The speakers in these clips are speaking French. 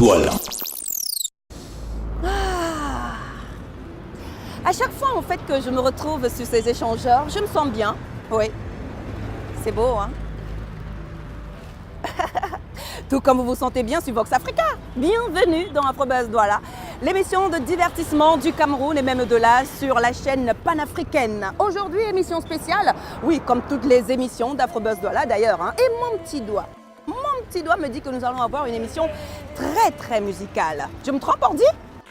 Douala. À chaque fois en fait que je me retrouve sur ces échangeurs, je me sens bien. Oui, c'est beau, hein. Tout comme vous vous sentez bien sur Vox Africa. Bienvenue dans Afrobuzz Douala, l'émission de divertissement du Cameroun et même au-delà sur la chaîne panafricaine. Aujourd'hui, émission spéciale, oui, comme toutes les émissions d'Afrobuzz Douala d'ailleurs, hein. Et mon petit doigt me dit que nous allons avoir une émission très musicale. Je me trompe, Ordi ?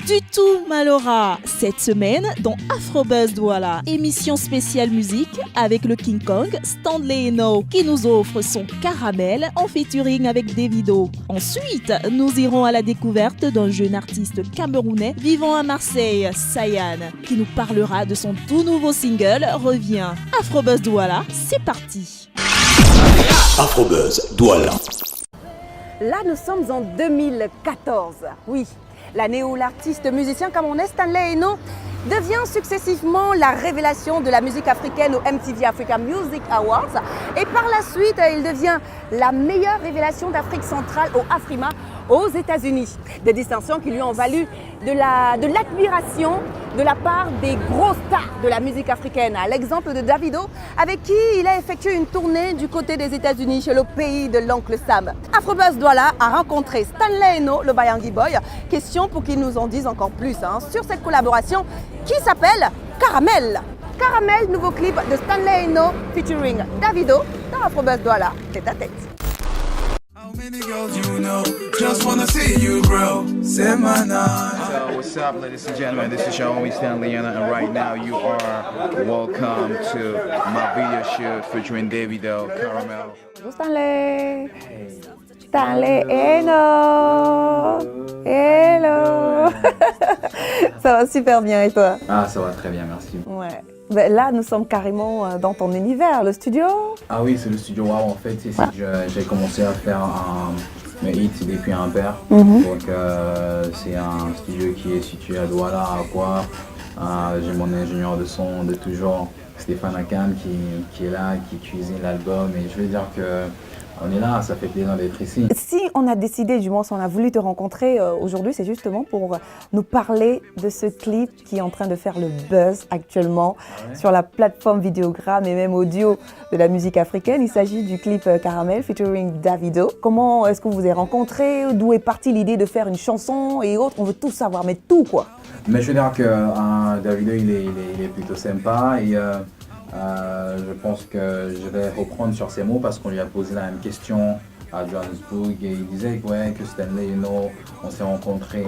Du tout, Malora. Cette semaine, dans Afrobuzz Douala, émission spéciale musique avec le King Kong, Stanley Eno, qui nous offre son Caramel en featuring avec Davido. Ensuite, nous irons à la découverte d'un jeune artiste camerounais vivant à Marseille, Sayan, qui nous parlera de son tout nouveau single Reviens. Afrobuzz Douala, c'est parti. Afrobuzz Douala. Là, nous sommes en 2014. Oui. L'année où l'artiste musicien camerounais Stanley Eno devient successivement la révélation de la musique africaine au MTV Africa Music Awards et par la suite il devient la meilleure révélation d'Afrique centrale au Afrima aux États-Unis. Des distinctions qui lui ont valu de l'admiration de la part des gros stars de la musique africaine, à l'exemple de Davido, avec qui il a effectué une tournée du côté des États-Unis, chez le pays de l'oncle Sam. Afrobuzz Douala a rencontré Stanley Eno, le Bayangi Boy. Question pour qu'il nous en dise encore plus sur cette collaboration qui s'appelle Caramel. Caramel, nouveau clip de Stanley Eno featuring Davido dans Afrobuzz Douala. Tête à tête. How many girls you know just wanna see you grow? Say my name. So what's up, ladies and gentlemen? This is your homie Stanley Eno, and right now you are welcome to my video shoot featuring Davido, Caramel. Bonjour Stanley. Stanley Eno. Hello. Ça va super bien et toi? Ah, ça va très bien, merci. Ouais. Ben là, nous sommes carrément dans ton univers, le studio. Ah oui, c'est le studio Wow en fait. Ici, j'ai commencé à faire mes hits depuis un père. Donc c'est un studio qui est situé à Douala, à Poire. J'ai mon ingénieur de son de toujours, Stéphane Akan, qui est là, qui cuisine l'album. Et je veux dire que on est là, ça fait plaisir d'être ici. Si on a décidé, du moins si on a voulu te rencontrer aujourd'hui, c'est justement pour nous parler de ce clip qui est en train de faire le buzz actuellement sur la plateforme vidéogramme et même audio de la musique africaine. Il s'agit du clip Caramel featuring Davido. Comment est-ce que vous vous êtes rencontrés? D'où est partie l'idée de faire une chanson et autres? On veut tout savoir, mais tout quoi. Mais je veux dire que Davido, il est plutôt sympa et je pense que je vais reprendre sur ses mots parce qu'on lui a posé la même question à Johannesburg et il disait que Stanley Eno, on s'est rencontrés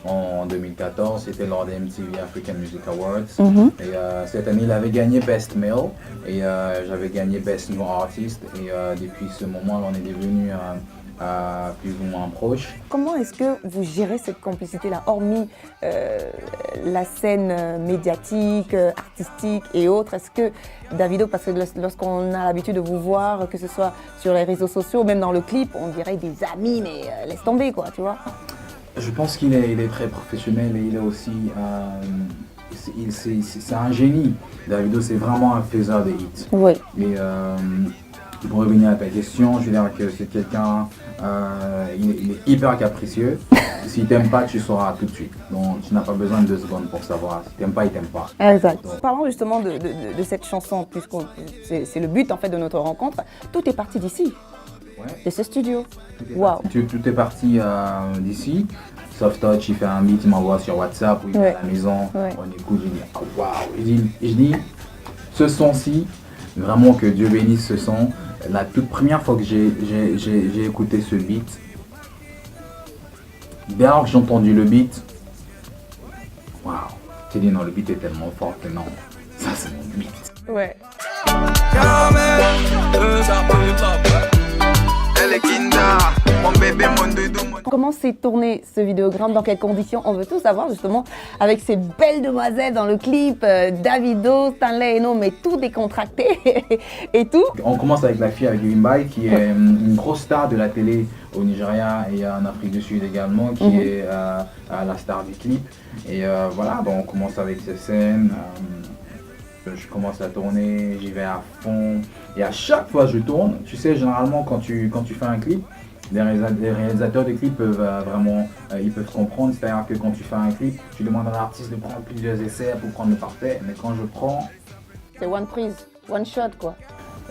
en 2014, c'était lors des MTV African Music Awards. Et cette année il avait gagné Best Male et j'avais gagné Best New Artist et depuis ce moment on est devenus plus ou moins proches. Comment est-ce que vous gérez cette complicité-là, hormis la scène médiatique, artistique et autres? Est-ce que Davido, parce que lorsqu'on a l'habitude de vous voir, que ce soit sur les réseaux sociaux, même dans le clip, on dirait des amis, mais laisse tomber quoi, tu vois? Je pense qu'il est très professionnel et il est aussi... c'est un génie. Davido, c'est vraiment un faiseur de hits. Oui. Et pour revenir à ta question, je veux dire que c'est quelqu'un, il est hyper capricieux. S'il t'aime pas, tu sauras tout de suite. Donc tu n'as pas besoin de 2 secondes pour savoir. Si t'aimes pas, il t'aime pas. Exact. Donc, parlons justement de cette chanson, puisque c'est le but en fait de notre rencontre. Tout est parti d'ici, de ce studio. Wow. Tout est parti d'ici. Soft Touch, il fait un beat, il m'envoie sur WhatsApp, ou il est à la maison, on écoute, je dis oh, waouh. Je dis ce son-ci, vraiment que Dieu bénisse ce son. La toute première fois que j'ai écouté ce beat, dès lors que j'ai entendu le beat, waouh, j'ai dit non, le beat est tellement fort que non, ça c'est mon beat. Ouais. Caramel, ça peut elle est kinda, mon bébé, mon doudou, mon... Comment s'est tourné ce vidéogramme? Dans quelles conditions? On veut tout savoir justement avec ces belles demoiselles dans le clip, Davido, Stanley Eno, mais tout décontracté et tout. On commence avec la fille avec Wimbai qui est une grosse star de la télé au Nigeria et en Afrique du Sud également, qui est la star du clip. Et voilà, donc on commence avec ces scènes. Je commence à tourner, j'y vais à fond. Et à chaque fois que je tourne, tu sais, généralement quand tu fais un clip, les réalisateurs de clips peuvent vraiment ils peuvent comprendre. C'est-à-dire que quand tu fais un clip, tu demandes à l'artiste de prendre plusieurs essais pour prendre le parfait. Mais quand je prends, C'est one prise, one shot quoi.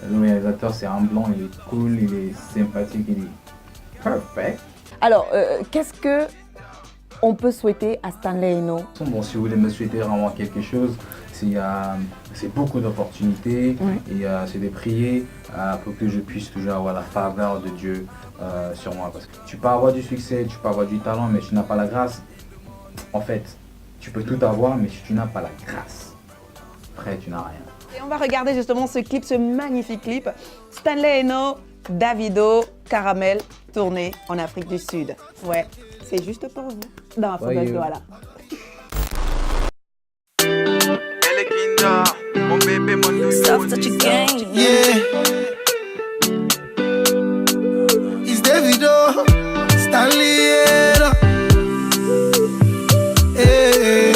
le réalisateur, c'est un blanc, il est cool, il est sympathique, il est perfect. Alors, qu'est-ce que on peut souhaiter à Stanley Eno? Bon, si vous voulez me souhaiter vraiment quelque chose, c'est beaucoup d'opportunités et c'est de prier pour que je puisse toujours avoir la faveur de Dieu sur moi. Parce que tu peux avoir du succès, tu peux avoir du talent, mais si tu n'as pas la grâce, en fait, tu peux tout avoir, mais si tu n'as pas la grâce, après tu n'as rien. Et on va regarder justement ce clip, ce magnifique clip. Stanley Eno, Davido, Caramel, tourné en Afrique du Sud. Ouais, c'est juste pour vous. Dans Afrobuzz Douala. Elle est Kinda, mon bébé, mon nouveau. Soft touch again. Yeah. It's Davido, Stanley Eno. Hey.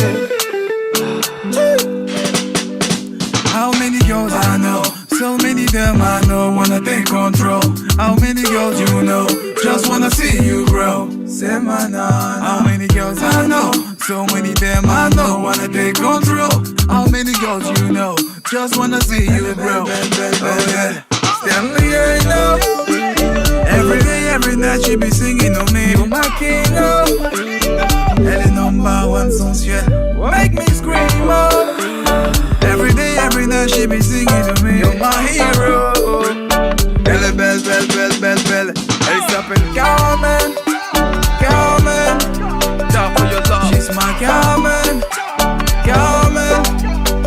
How many girls I know? So many them I know wanna take control. How many girls you know? Just wanna see you grow. Say my nana. How many girls I know? So many them I know wanna take control. How many girls you know? Just wanna see you grow. Oh yeah, Stanley Eno. Every day, every night she be singing on me. Oh my king, oh. Elle est number one sensuelle. Make me scream, oh. Every day, every night she be singing to me. You're my hero. Elle est belle, belle, belle, belle, belle. Elle s'appelle Carmen. Carmen. Die for your love. She's my Carmen. Carmen.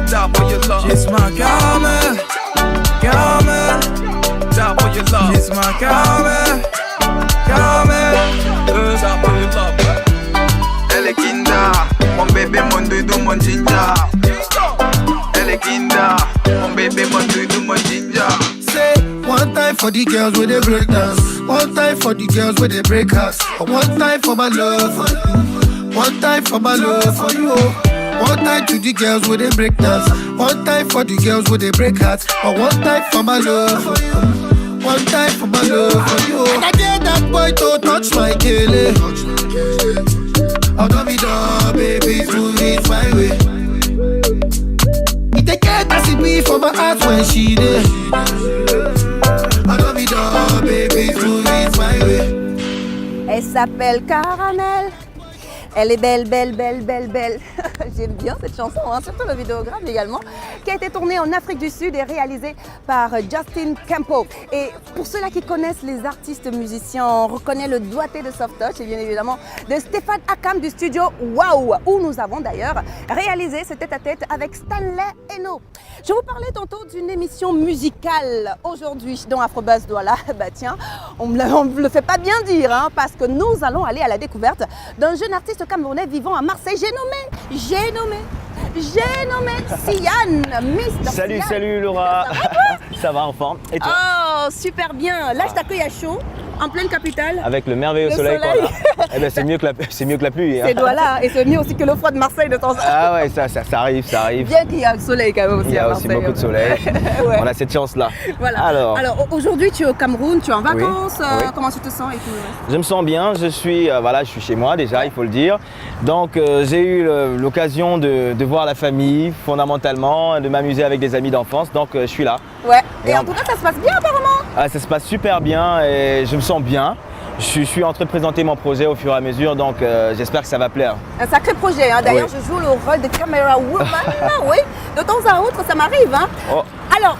Die for your love. She's my Carmen. Carmen. Die for your love. She's my Carmen. Carmen. Die for your love. Elle est Kinda. Mon bébé, mon doudou, mon ginger. Elle est Kinda. Mon bébé, mon doudou, mon ginger. Say one time for the girls with the break dance, one time for the girls with the break house, one time for my love for you, one time for my love for you. One time to the girls with the break dance, one time for the girls with the break hearts, one time for my love for you, one time for my love for you. And I get that boy to touch my kele. Although me dog, baby, move it my way. It take care to see me for my heart when she there. Although me dog, baby, move it my way. Elle s'appelle Caramel. Elle est belle, belle, belle, belle, belle. J'aime bien cette chanson, hein, surtout le vidéogramme également, qui a été tourné en Afrique du Sud et réalisé par Justin Campo. Et pour ceux-là qui connaissent les artistes musiciens, on reconnaît le doigté de Soft Touch et bien évidemment de Stéphane Akam du studio Wow, où nous avons d'ailleurs réalisé ce tête-à-tête avec Stanley Eno. Je vous parlais tantôt d'une émission musicale aujourd'hui dans Afrobuzz Douala. Bah tiens, on ne le fait pas bien dire, hein, parce que nous allons aller à la découverte d'un jeune artiste camerounais vivant à Marseille. J'ai nommé Sian, Mr. Salut, Sian. salut Laura. Ça va en forme. Et toi? Oh, super bien. Là, je t'accueille à chaud, en pleine capitale. Avec le merveilleux soleil qu'on a. Eh ben, c'est mieux que la pluie. Hein. C'est Douala et c'est mieux aussi que l'eau froide de Marseille de temps en temps. Ah ouais, ça arrive. Bien qu'il y a le soleil quand même aussi. Il y à a aussi Marseille. beaucoup de soleil. Ouais. On a cette chance-là. Voilà. Alors aujourd'hui, tu es au Cameroun, tu es en vacances. Oui. Comment tu te sens et tout? Je me sens bien. Je suis chez moi déjà, il faut le dire. Donc j'ai eu l'occasion de voir la famille fondamentalement, de m'amuser avec des amis d'enfance. Donc je suis là. Ouais. Et en tout cas, ça se passe bien apparemment. Ah, ça se passe super bien et je me sens bien. Je suis en train de présenter mon projet au fur et à mesure, donc j'espère que ça va plaire. Un sacré projet, hein. D'ailleurs, Oui. je joue le rôle de camera woman. Oui, de temps à autre, ça m'arrive. Hein. Oh. Alors,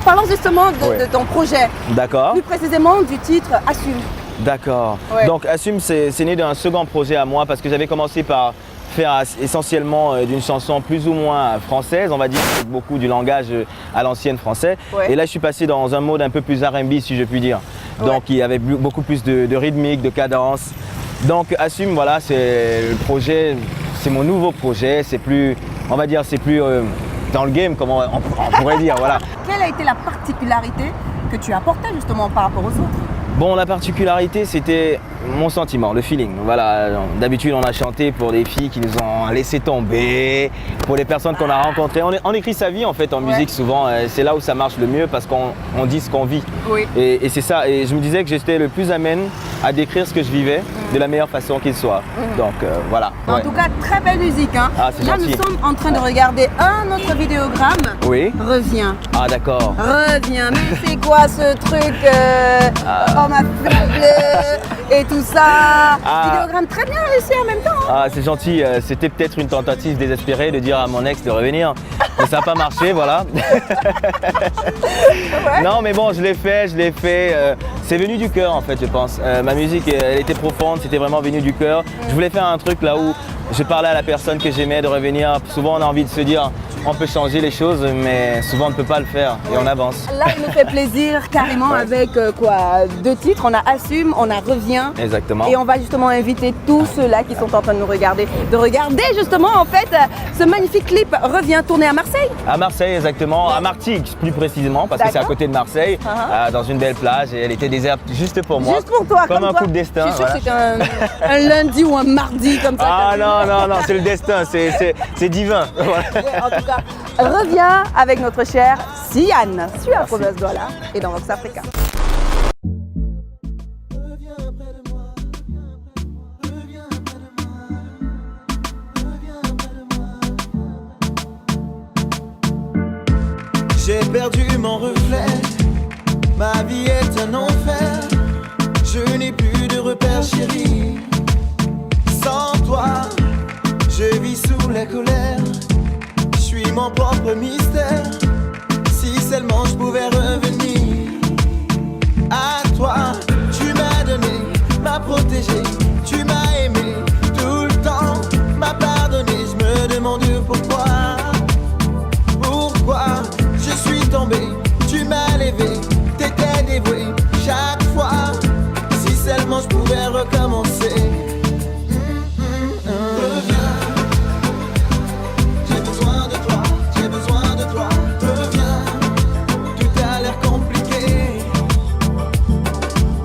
parlons justement de ton projet. D'accord. Plus précisément du titre Assume. D'accord. Ouais. Donc Assume, c'est né d'un second projet à moi parce que j'avais commencé par faire essentiellement d'une chanson plus ou moins française, on va dire, avec beaucoup du langage à l'ancienne français. Ouais. Et là, je suis passé dans un mode un peu plus R&B, si je puis dire. Donc, il y avait beaucoup plus de rythmique, de cadence. Donc, Assume, voilà, c'est le projet, c'est mon nouveau projet. C'est plus, on va dire, c'est plus dans le game, comme on pourrait dire, voilà. Quelle a été la particularité que tu apportais justement par rapport aux autres? Bon, la particularité, c'était mon sentiment, le feeling. Voilà, d'habitude on a chanté pour des filles qui nous ont laissé tomber, pour les personnes qu'on a rencontrées. On écrit sa vie en fait en musique souvent, c'est là où ça marche le mieux parce qu'on dit ce qu'on vit. Oui. Et c'est ça, et je me disais que j'étais le plus amène à décrire ce que je vivais de la meilleure façon qu'il soit. Donc voilà. En Ouais. tout cas, très belle musique. Hein. Ah, c'est Là, gentil. nous sommes en train de regarder un autre vidéogramme. Oui. Reviens. Ah d'accord. Reviens. Mais c'est quoi ce truc Oh ma fille et tout ça. Vidéogramme très bien réussi en même temps. Hein. Ah, c'est gentil, c'était peut-être une tentative désespérée de dire à mon ex de revenir, mais ça n'a pas marché, voilà. Non, mais bon, je l'ai fait, c'est venu du cœur en fait, je pense. Ma musique, elle était profonde, c'était vraiment venu du cœur. Je voulais faire un truc là où je parlais à la personne que j'aimais de revenir. Souvent, on a envie de se dire, on peut changer les choses, mais souvent, on ne peut pas le faire et on avance. Là, il nous fait plaisir carrément avec quoi 2 titres. On a Assume, on a Reviens. Exactement. Et on va justement inviter tous ceux-là qui sont en train de nous regarder, de regarder justement en fait ce magnifique clip Reviens tourné à Marseille. À Marseille, exactement. À Martigues, plus précisément, parce que c'est à D'accord. côté de Marseille, dans une belle plage, et elle était déserte juste pour moi. Juste pour toi, comme un toi. coup de destin. Je suis sûre voilà. que c'était un lundi ou un mardi comme ça. Ah non, c'est le destin, c'est divin. Voilà. En tout cas, Reviens avec notre cher Sian sur Afrobuzz Douala et dans Vox Africa. J'ai perdu mon reflet, ma vie est un enfer. Je n'ai plus de repères chérie. Sans toi, je vis sous la colère. Je suis mon propre mystère. Si seulement je pouvais revenir à toi. Tu m'as donné, m'as protégé. Tu m'as aimé tout le temps, m'as pardonné. Je me demande pourquoi. Pourquoi je suis tombé, tu m'as levé, t'étais dévoué chaque fois. Si seulement je pouvais recommencer. Reviens, j'ai besoin de toi, j'ai besoin de toi. Reviens, tout a l'air compliqué.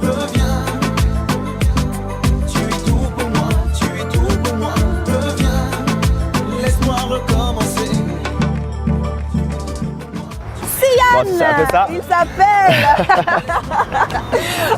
Reviens, tu es tout pour moi, tu es tout pour moi. Reviens, laisse-moi recommencer. Bon, c'est un peu ça. Il s'appelle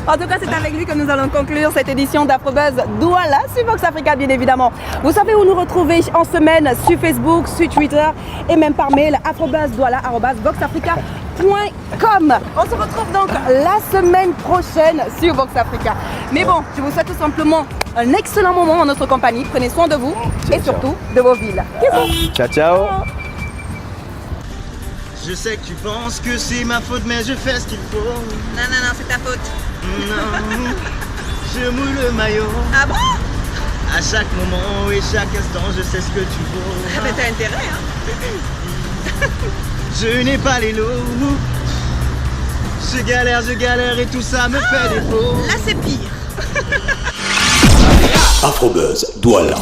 En tout cas, c'est avec lui que nous allons conclure cette édition d'Afrobuzz Douala sur Vox Africa, bien évidemment. Vous savez où nous retrouver en semaine sur Facebook, sur Twitter et même par mail afrobuzzdoala@voxafrica.com. On se retrouve donc la semaine prochaine sur Vox Africa. Mais bon, je vous souhaite tout simplement un excellent moment en notre compagnie. Prenez soin de vous et surtout de vos villes. Bisous. Ciao, ciao. Je sais que tu penses que c'est ma faute, mais je fais ce qu'il faut. Non, c'est ta faute. Non, je mouille le maillot. Ah bon? À chaque moment et chaque instant, je sais ce que tu vaux. Mais t'as intérêt, hein? Je n'ai pas les lots. Je galère et tout ça me fait défaut. Là, c'est pire. Afrobuzz Douala.